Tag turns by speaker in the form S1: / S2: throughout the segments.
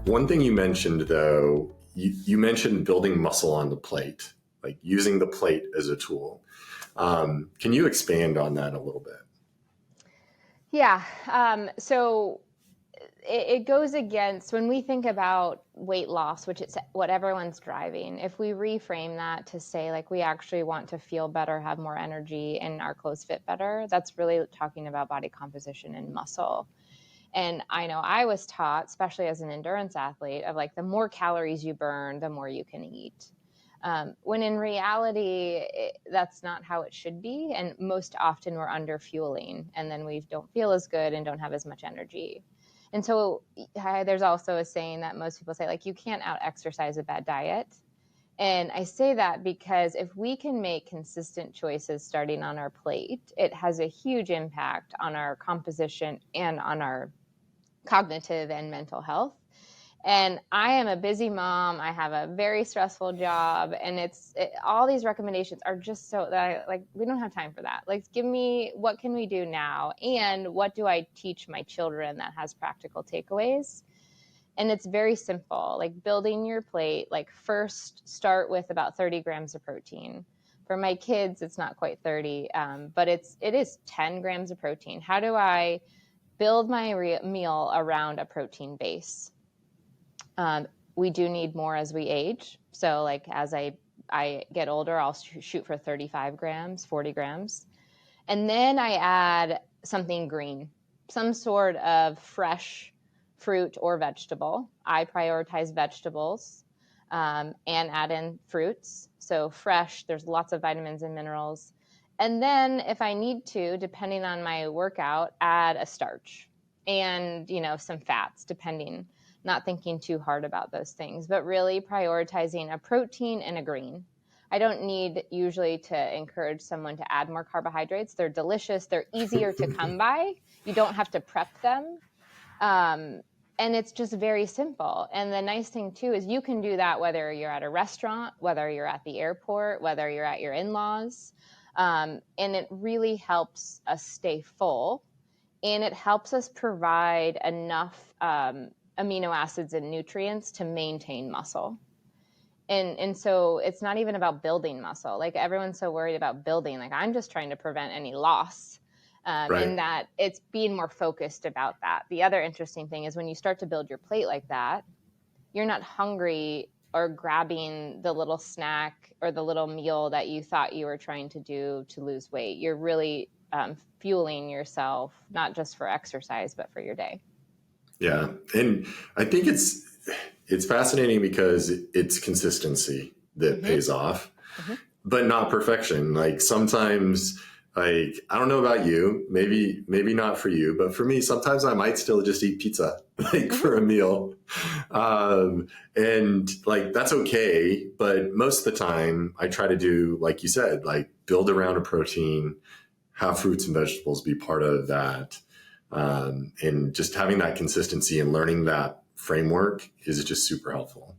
S1: One thing you mentioned, though, you mentioned building muscle on the plate, like using the plate as a tool. Can you expand on that a little bit?
S2: Yeah. So it goes against when we think about weight loss, which it's what everyone's driving. If we reframe that to say, like, we actually want to feel better, have more energy, and our clothes fit better, that's really talking about body composition and muscle. And I know I was taught, especially as an endurance athlete, of like the more calories you burn, the more you can eat. When in reality, that's not how it should be. And most often we're under fueling, and then we don't feel as good and don't have as much energy. And so there's also a saying that most people say, like, you can't out exercise a bad diet. And I say that because if we can make consistent choices starting on our plate, it has a huge impact on our composition and on our cognitive and mental health. And I am a busy mom. I have a very stressful job, and all these recommendations are just so that we don't have time for that. Like, give me, what can we do now? And what do I teach my children that has practical takeaways? And it's very simple, like building your plate. Like, first start with about 30 grams of protein. For my kids, it's not quite 30, but it is 10 grams of protein. How do I build my meal around a protein base? We do need more as we age. So like as I get older, I'll shoot for 35 grams, 40 grams. And then I add something green, some sort of fresh fruit or vegetable. I prioritize vegetables and add in fruits. So fresh, there's lots of vitamins and minerals. And then if I need to, depending on my workout, add a starch and, some fats, depending. Not thinking too hard about those things, but really prioritizing a protein and a green. I don't need usually to encourage someone to add more carbohydrates. They're delicious. They're easier to come by. You don't have to prep them. And it's just very simple. And the nice thing too is you can do that whether you're at a restaurant, whether you're at the airport, whether you're at your in-laws. And it really helps us stay full. And it helps us provide enough amino acids and nutrients to maintain muscle. And so it's not even about building muscle. Like, everyone's so worried about building. Like, I'm just trying to prevent any loss.
S1: Right.
S2: And that it's being more focused about that. The other interesting thing is when you start to build your plate like that, you're not hungry or grabbing the little snack or the little meal that you thought you were trying to do to lose weight. You're really fueling yourself, not just for exercise, but for your day.
S1: Yeah. And I think it's fascinating because it's consistency that pays off, but not perfection. Like, sometimes, like, I don't know about you, maybe not for you, but for me, sometimes I might still just eat pizza, like for a meal. And like, that's okay. But most of the time I try to do, like you said, like build around a protein, have fruits and vegetables be part of that. And just having that consistency and learning that framework is just super helpful.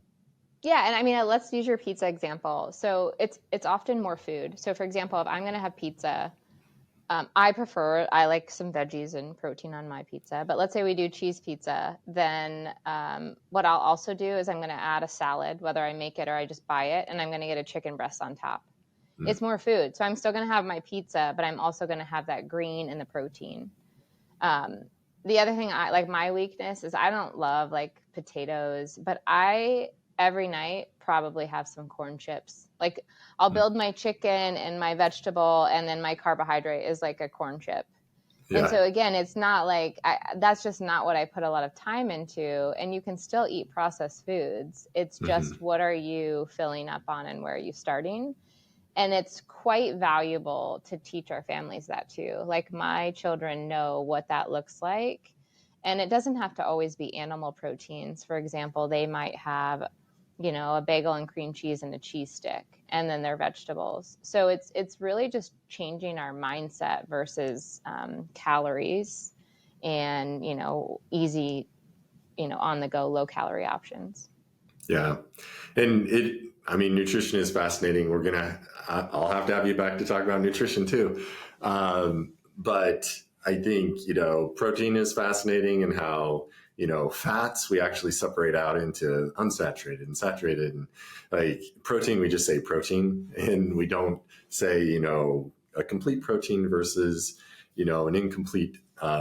S2: Yeah. And I mean, let's use your pizza example. So it's often more food. So for example, if I'm going to have pizza, I like some veggies and protein on my pizza, but let's say we do cheese pizza, then what I'll also do is I'm going to add a salad, whether I make it or I just buy it, and I'm going to get a chicken breast on top. It's more food. So I'm still going to have my pizza, but I'm also going to have that green and the protein. The other thing, my weakness is I don't love like potatoes, but I every night probably have some corn chips. Like, I'll build my chicken and my vegetable, and then my carbohydrate is like a corn chip. Yeah. And so again, it's not like that's just not what I put a lot of time into. And you can still eat processed foods. It's just what are you filling up on and where are you starting? And it's quite valuable to teach our families that too. Like, my children know what that looks like. And it doesn't have to always be animal proteins. For example, they might have, a bagel and cream cheese and a cheese stick, and then their vegetables. So it's really just changing our mindset versus calories and, easy, on the go, low calorie options.
S1: Yeah. And nutrition is fascinating. I'll have to have you back to talk about nutrition too. But I think, protein is fascinating, and how fats we actually separate out into unsaturated and saturated, and like protein, we just say protein, and we don't say, a complete protein versus, an incomplete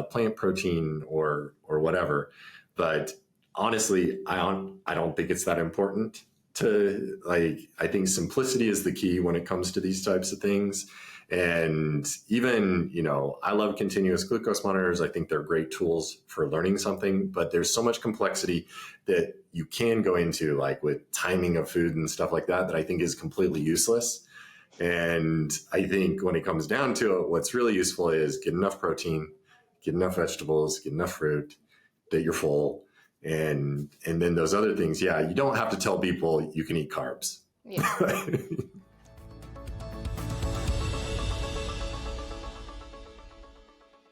S1: plant protein or whatever. But honestly, I don't think it's that important to I think simplicity is the key when it comes to these types of things. And even, I love continuous glucose monitors. I think they're great tools for learning something, but there's so much complexity that you can go into, like with timing of food and stuff like that I think is completely useless. And I think when it comes down to it, what's really useful is get enough protein, get enough vegetables, get enough fruit, that you're full. And then those other things, you don't have to tell people you can eat carbs.
S2: Yeah.